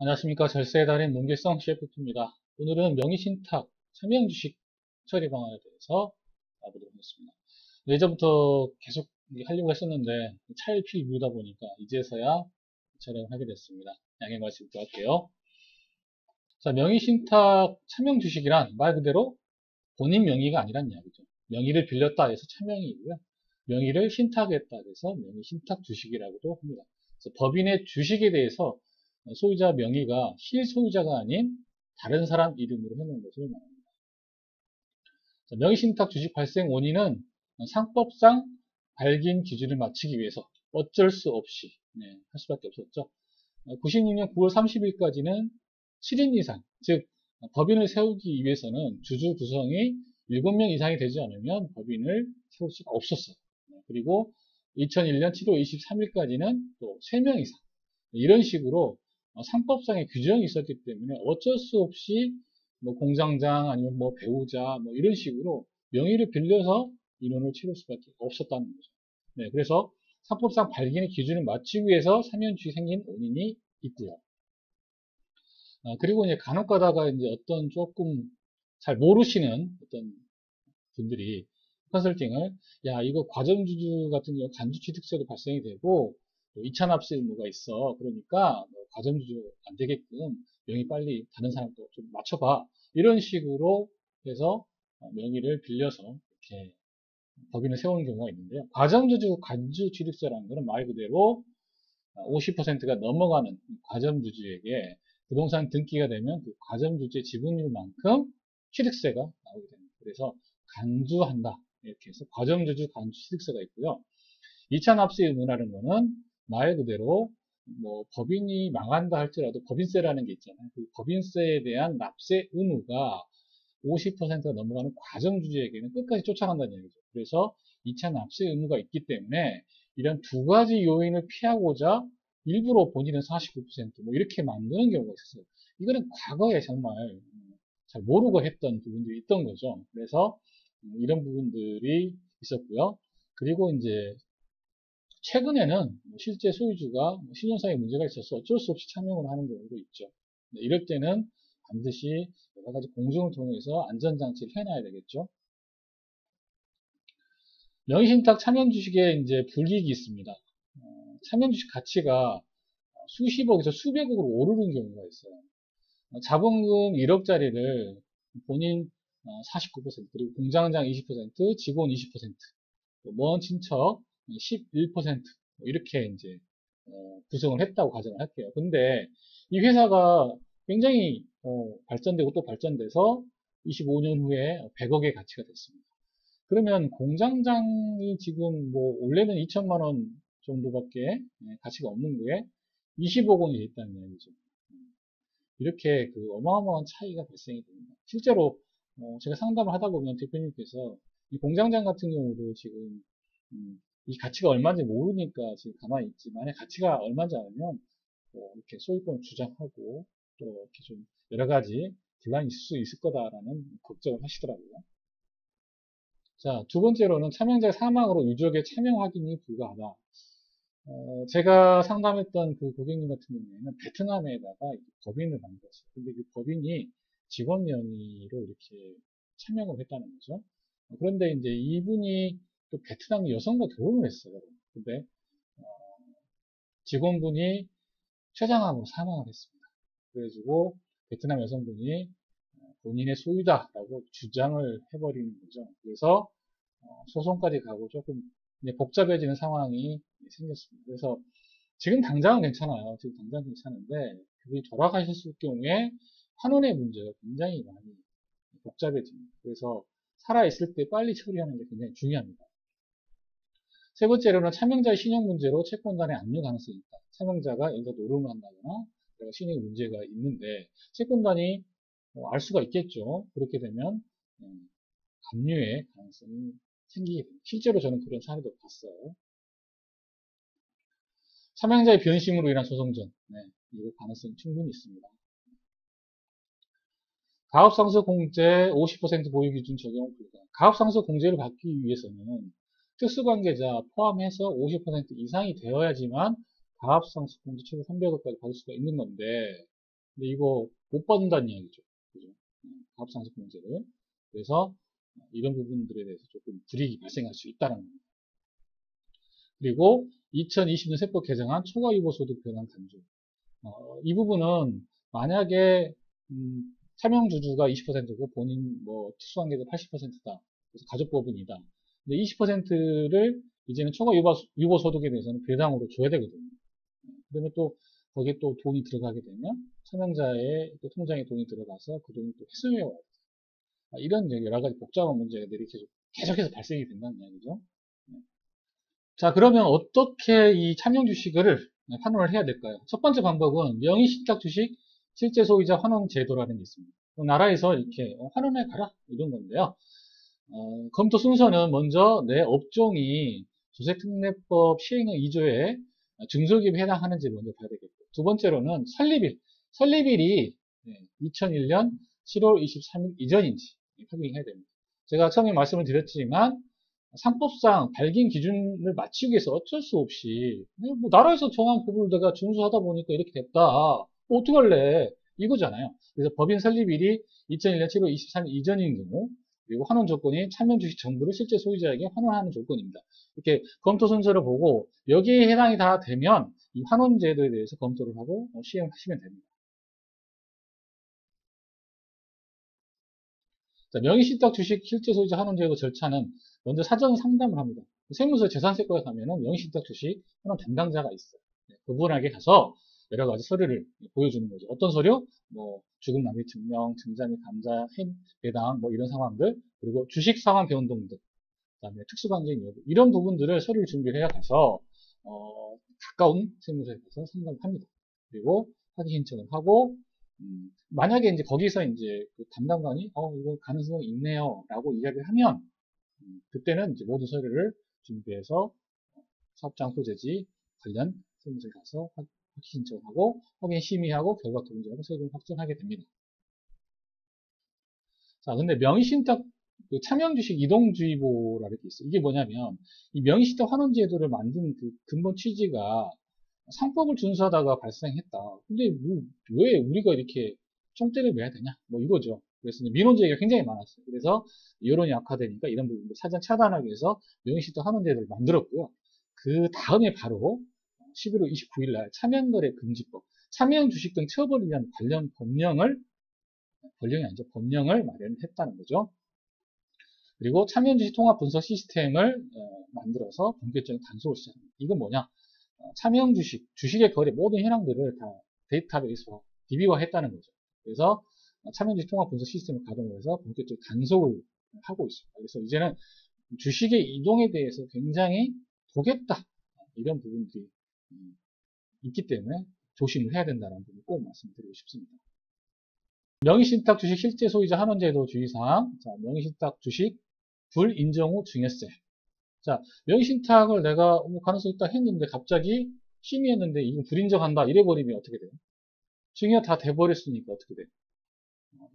안녕하십니까. 절세의 달인 문길성 CFP입니다. 오늘은 명의신탁 차명주식 처리 방안에 대해서 알아보도록 하겠습니다. 예전부터 계속 하려고 했었는데 차일피일 미루다 보니까 이제서야 촬영을 하게 됐습니다. 양해 말씀 부탁드릴게요. 자, 명의신탁 차명주식이란 말 그대로 본인 명의가 아니란 이야기죠. 명의를 빌렸다 해서 차명이고요. 명의를 신탁했다 해서 명의신탁 주식이라고도 합니다. 그래서 법인의 주식에 대해서 소유자 명의가 실소유자가 아닌 다른 사람 이름으로 해놓은 것을 말합니다. 자, 명의신탁 주식 발생 원인은 상법상 발긴 기준을 맞추기 위해서 어쩔 수 없이 할 수밖에 없었죠. 96년 9월 30일까지는 7인 이상, 즉 법인을 세우기 위해서는 주주 구성이 7명 이상이 되지 않으면 법인을 세울 수가 없었어요. 그리고 2001년 7월 23일까지는 또 3명 이상, 이런 식으로 상법상의 규정이 있었기 때문에 어쩔 수 없이 뭐 공장장 아니면 뭐 배우자 뭐 이런 식으로 명의를 빌려서 인원을 채울 수밖에 없었다는 거죠. 네, 그래서 상법상 발견의 기준을 맞추기 위해서 3연주에 생긴 원인이 있고요. 그리고 이제 간혹 가다가 이제 어떤 조금 잘 모르시는 어떤 분들이 컨설팅을, 야, 이거 과점주주 같은 경우 간주취득세도 발생이 되고, 이차납세 의무가 있어. 그러니까, 뭐 과점주주 안 되게끔 명의 빨리 다른 사람도 좀 맞춰봐. 이런 식으로 해서 명의를 빌려서 이렇게 법인을 세우는 경우가 있는데요. 과점주주 간주취득세라는 것은 말 그대로 50%가 넘어가는 과점주주에게 부동산 등기가 되면 그 과점주주의 지분율만큼 취득세가 나오게 됩니다. 그래서 간주한다. 이렇게 해서 과점주주 간주취득세가 있고요. 2차 납세 의무라는 거는 말 그대로 뭐 법인이 망한다 할지라도 법인세라는 게 있잖아요. 그 법인세에 대한 납세 의무가 50%가 넘어가는 과점주주에게는 끝까지 쫓아간다는 얘기죠. 그래서 2차 납세 의무가 있기 때문에 이런 두 가지 요인을 피하고자 일부러 본인은 49%뭐 이렇게 만드는 경우가 있었어요. 이거는 과거에 정말 잘 모르고 했던 부분들이 있던 거죠. 그래서 이런 부분들이 있었고요. 그리고 이제 최근에는 실제 소유주가 신용상의 문제가 있어서 어쩔 수 없이 차명을 하는 경우도 있죠. 이럴 때는 반드시 여러 가지 공증을 통해서 안전장치를 해놔야 되겠죠. 명의신탁 차명주식에 이제 불이익이 있습니다. 차명주식 가치가 수십억에서 수백억으로 오르는 경우가 있어요. 자본금 1억짜리를 본인 49%, 그리고 공장장 20%, 직원 20%, 먼 친척 11%, 이렇게 이제 구성을 했다고 가정을 할게요. 근데 이 회사가 굉장히 발전되고 또 발전돼서 25년 후에 100억의 가치가 됐습니다. 그러면 공장장이 지금 뭐 원래는 2천만 원 정도밖에 가치가 없는 거에 20억 원이 있다는 얘기죠. 이렇게 그 어마어마한 차이가 발생이 됩니다. 실제로 제가 상담을 하다 보면 대표님께서 이 공장장 같은 경우도 지금 이 가치가 얼마인지 모르니까 지금 가만히 있지, 만약 가치가 얼마인지 알면 이렇게 소유권을 주장하고 또 이렇게 좀 여러 가지 분란이 있을 수 있을 거다라는 걱정을 하시더라고요. 자, 두 번째로는 차명자의 사망으로 유족의 차명 확인이 불가하다. 제가 상담했던 그 고객님 같은 경우에는 베트남에다가 법인을 만들었어요. 근데 그 법인이 직원 명의로 이렇게 차명을 했다는 거죠. 그런데 이제 이분이 또 베트남 여성과 결혼을 했어요. 근데 어, 직원분이 췌장암으로 사망을 했습니다. 그래가지고 베트남 여성분이 본인의 소유다라고 주장을 해버리는 거죠. 그래서 소송까지 가고 조금 복잡해지는 상황이 생겼습니다. 그래서 지금 당장은 괜찮아요. 지금 당장 괜찮은데 그분이 돌아가셨을 경우에 환원의 문제가 굉장히 많이 복잡해집니다. 그래서 살아있을 때 빨리 처리하는 게 굉장히 중요합니다. 세 번째로는 차명자의 신용 문제로 채권단에 압류 가능성이 있다. 차명자가 여기서 노름을 한다거나 신용 문제가 있는데 채권단이 알 수가 있겠죠. 그렇게 되면 압류의 가능성이 생기게 됩니다. 실제로 저는 그런 사례도 봤어요. 차명자의 변심으로 인한 소송전, 이거 가능성이 충분히 있습니다. 가압상수 공제 50% 보유 기준 적용 불가. 가압상수 공제를 받기 위해서는 특수관계자 포함해서 50% 이상이 되어야지만 가압상수 공제 최대 300억까지 받을 수가 있는 건데 근데 이거 못 받는다는 이야기죠. 그죠? 가압상속 문제를. 그래서 이런 부분들에 대해서 조금 불이익이 발생할 수 있다는 겁니다. 그리고 2020년 세법 개정안 초과유보소득 변환 간주. 이 부분은 만약에 차명주주가 20%고 본인 뭐 특수관계자 80%다. 그래서 가족법인이다. 근데 20%를 이제는 초과유보소득에 대해서는 배당으로 줘야 되거든요. 그러면 또 거기에 또 돈이 들어가게 되면 차명자의 또 통장에 돈이 들어가서 그 돈이 또 회수해 와요. 이런 여러 가지 복잡한 문제들이 계속해서 발생이 된다는 이야기죠. 자, 그러면 어떻게 이 참여 주식을 환원을 해야 될까요? 첫 번째 방법은 명의신탁 주식 실제 소유자 환원 제도라는 게 있습니다. 나라에서 이렇게 환원해 가라 이런 건데요. 검토 순서는 먼저 내 업종이 조세특례법 시행의 2조에 중소기업에 해당하는지 먼저 봐야 되겠고, 두 번째로는 설립일이 2001년 7월 23일 이전인지 확인해야 됩니다. 제가 처음에 말씀을 드렸지만 상법상 발긴 기준을 맞추기 위해서 어쩔 수 없이 뭐 나라에서 정한 법을 내가 준수하다 보니까 이렇게 됐다. 뭐 어떡할래? 이거잖아요. 그래서 법인 설립일이 2001년 7월 23일 이전인 경우, 그리고 환원 조건이 참여주식 정보를 실제 소유자에게 환원하는 조건입니다. 이렇게 검토 순서를 보고 여기에 해당이 다 되면 이 환원 제도에 대해서 검토를 하고 시행하시면 됩니다. 자, 명의신탁 주식 실제 소유자 환원 제도 절차는 먼저 사전 상담을 합니다. 세무서 재산세과에 가면은 명의신탁 주식 환원 담당자가 있어요. 그분에게 가서 여러 가지 서류를 보여주는 거죠. 어떤 서류? 뭐 주금 납입 증명, 증자 및 감자, 배당 뭐 이런 상황들, 그리고 주식 상환 변동 등, 그다음에 특수관계인 여부 이런 부분들을 서류를 준비해야 가서 가까운 세무서에 가서 상담을 합니다. 그리고 확인 신청을 하고 만약에 이제 거기서 이제 그 담당관이 이거 가능성이 있네요 라고 이야기를 하면 그때는 이제 모든 서류를 준비해서 사업장 소재지 관련 세무서에 가서 확인 신청하고 확인 심의하고 결과 통지하고 세금 확정하게 됩니다. 자, 근데 명의신탁 그 차명주식 이동주의보라는 게 있어요. 이게 뭐냐면 이 명의신탁 환원 제도를 만든 그 근본 취지가 상법을 준수하다가 발생했다. 근데 왜 우리가 이렇게 총대를 매야 되냐? 뭐 이거죠. 그래서 민원 제기가 굉장히 많았어요. 그래서 여론이 악화되니까 이런 부분도 사전 차단하기 위해서 명의신탁 환원 제도를 만들었고요. 그 다음에 바로 11월 29일 날 차명거래 금지법, 차명 주식 등 처벌을 위한 관련 법령을 마련했다는 거죠. 그리고 차명주식 통합 분석 시스템을 만들어서 본격적인 단속을 시작합니다. 이건 뭐냐? 차명주식, 주식의 거래 모든 현황들을 다 데이터베이스화, DB화했다는 거죠. 그래서 차명주식 통합 분석 시스템을 가동을 해서 본격적인 단속을 하고 있습니다. 그래서 이제는 주식의 이동에 대해서 굉장히 보겠다 이런 부분들이 있기 때문에 조심을 해야 된다는 부분 꼭 말씀드리고 싶습니다. 명의신탁 주식 실제 소유자 환원제도 주의사항. 자, 명의신탁 주식 불인정 후 증여세. 자, 명의신탁을 내가 가능성 있다 했는데 갑자기 심의했는데 이건 불인정한다 이래버리면 어떻게 돼요? 증여 다 돼버렸으니까 어떻게 돼요?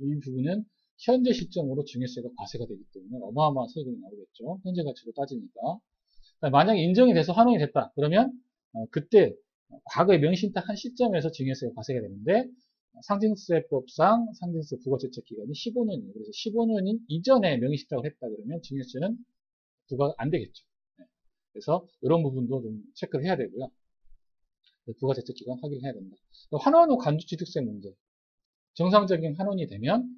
이 부분은 현재 시점으로 증여세가 과세가 되기 때문에 어마어마한 세금이 나오겠죠. 현재 가치로 따지니까. 만약에 인정이 돼서 환원이 됐다. 그러면 그때 과거에 명의신탁 한 시점에서 증여세가 과세가 되는데 상징세법상 상징세 부과제척 기간이 15년이에요. 그래서 15년 이전에 명의신탁을 했다 그러면 증여세는 부과가 안 되겠죠. 그래서 이런 부분도 좀 체크를 해야 되고요. 부과제척 기간 확인해야 된다. 환원 후 간주취득세 문제. 정상적인 환원이 되면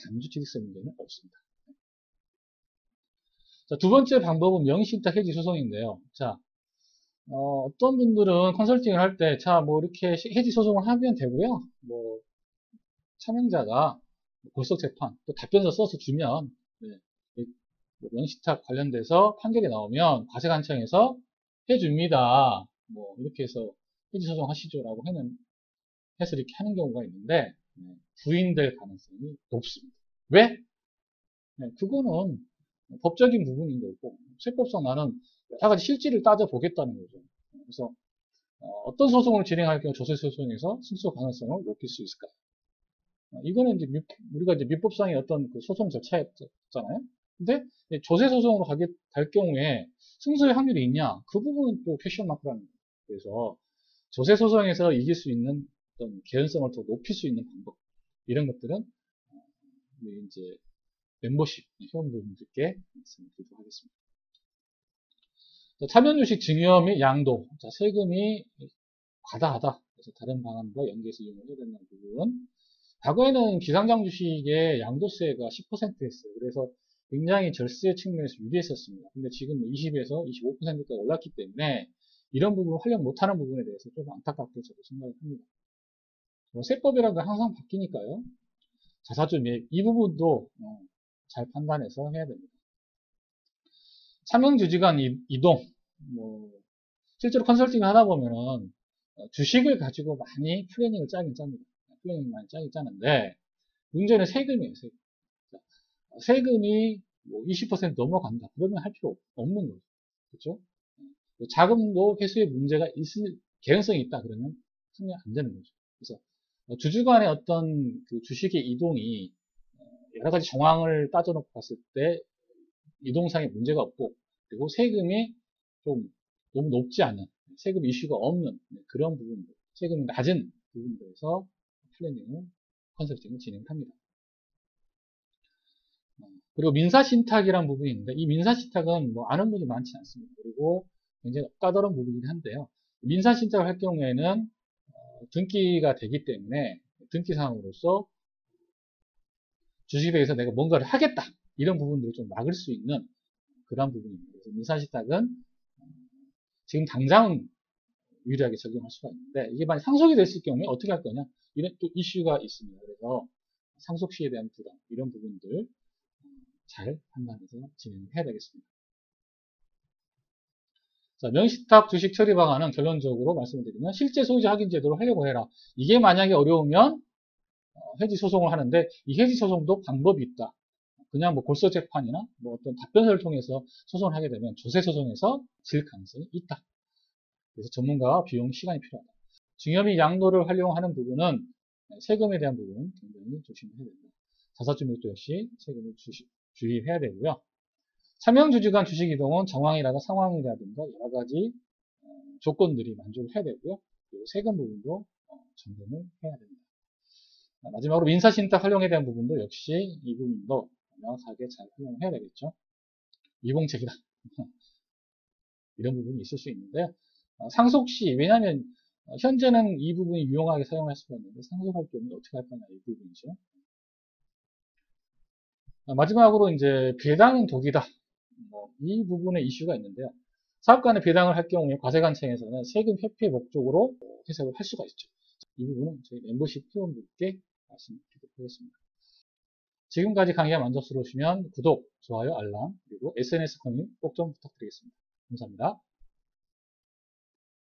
간주취득세 문제는 없습니다. 자, 두 번째 방법은 명의신탁 해지 소송인데요. 자, 어떤 분들은 컨설팅을 할 때, 자, 뭐 이렇게 해지 소송을 하면 되고요. 뭐 차명자가 골석 재판, 또 답변서 써서 주면 명의신탁 관련돼서 판결이 나오면 과세관청에서 해줍니다. 뭐 이렇게 해서 해지 소송 하시죠라고 해서 이렇게 하는 경우가 있는데 부인될 가능성이 높습니다. 왜? 그거는 법적인 부분인 거고 세법상 나는 여러 가지 실질을 따져보겠다는 거죠. 그래서 어떤 소송을 진행할 경우 조세소송에서 승소 가능성을 높일 수 있을까? 이거는 이제 우리가 이제 민법상의 어떤 그 소송 절차였잖아요. 근데 조세소송으로 갈 경우에 승소의 확률이 있냐? 그 부분은 또 퀘션 마크라는 거예요. 그래서 조세소송에서 이길 수 있는 어떤 개연성을 더 높일 수 있는 방법, 이런 것들은 우리 이제 멤버십 회원분들께 말씀드리도록 하겠습니다. 참여주식 증여 및 양도, 세금이 과다하다. 그래서 다른 방안과 연계해서 이용을 해야 된다는 부분. 과거에는 비상장 주식의 양도세가 10%였어요. 그래서 굉장히 절세 측면에서 유리했었습니다. 근데 지금 20에서 25%까지 올랐기 때문에 이런 부분을 활용 못하는 부분에 대해서 좀 안타깝게 저도 생각을 합니다. 세법이라는 건 항상 바뀌니까요. 자사주 매입, 이 부분도 잘 판단해서 해야 됩니다. 차명주지간 이동, 실제로 컨설팅을 하다 보면은 주식을 가지고 많이 플래닝을 짜긴 짭니다. 플래닝 많이 짜긴 짜는데 문제는 세금이에요. 세금이 20% 넘어간다. 그러면 할 필요 없는 거죠. 그렇죠? 자금도 회수에 문제가 있을 개연성이 있다. 그러면 하면 안 되는 거죠. 그래서 주주 간의 어떤 그 주식의 이동이 여러 가지 정황을 따져놓고 봤을 때 이동상의 문제가 없고, 그리고 세금이 좀 너무 높지 않은, 세금 이슈가 없는 그런 부분들, 세금이 낮은 부분들에서 플래닝을, 컨설팅을 진행합니다. 그리고 민사신탁이라는 부분이 있는데, 이 민사신탁은 아는 분이 많지 않습니다. 그리고 굉장히 까다로운 부분이긴 한데요. 민사신탁을 할 경우에는 등기가 되기 때문에 등기사항으로서 주식에 대해서 내가 뭔가를 하겠다, 이런 부분들을 좀 막을 수 있는 그런 부분입니다. 그래서 민사신탁은 지금 당장 유리하게 적용할 수가 있는데, 이게 만약 상속이 됐을 경우에 어떻게 할 거냐, 이런 또 이슈가 있습니다. 그래서 상속 시에 대한 부담, 이런 부분들 잘 판단해서 진행해야 되겠습니다. 자, 명시탁 주식 처리 방안은 결론적으로 말씀드리면 실제 소유자 확인 제도를 하려고 해라. 이게 만약에 어려우면 해지 소송을 하는데, 이 해지 소송도 방법이 있다. 그냥 골서 재판이나 어떤 답변서를 통해서 소송을 하게 되면 조세 소송에서 질 가능성이 있다. 그래서 전문가와 비용, 시간이 필요하다. 증여 및 양도를 활용하는 부분은 세금에 대한 부분 굉장히 조심해야 됩니다. 자사주 매도 역시 세금을 주의해야 되고요. 차명주주 간 주식 이동은 정황이라든가 상황이라든가 여러 가지 조건들이 만족을 해야 되고요. 그리고 세금 부분도 점검을 해야 됩니다. 마지막으로 민사신탁 활용에 대한 부분도 역시 이 부분도 명확하게 잘 활용을 해야 되겠죠. 이공책이다. 이런 부분이 있을 수 있는데요. 상속시, 왜냐하면 현재는 이 부분이 유용하게 사용할 수가 있는데 상속할 경우에 어떻게 할 거냐, 이 부분이죠. 마지막으로 이제 배당은 독이다. 이 부분에 이슈가 있는데요. 사업간의 배당을 할 경우에 과세관청에서는 세금 회피 목적으로 해석을 할 수가 있죠. 이 부분은 저희 멤버십 회원분께 말씀드리도록 하겠습니다. 지금까지 강의가 만족스러우시면 구독, 좋아요, 알람, 그리고 SNS 공유 꼭 좀 부탁드리겠습니다. 감사합니다.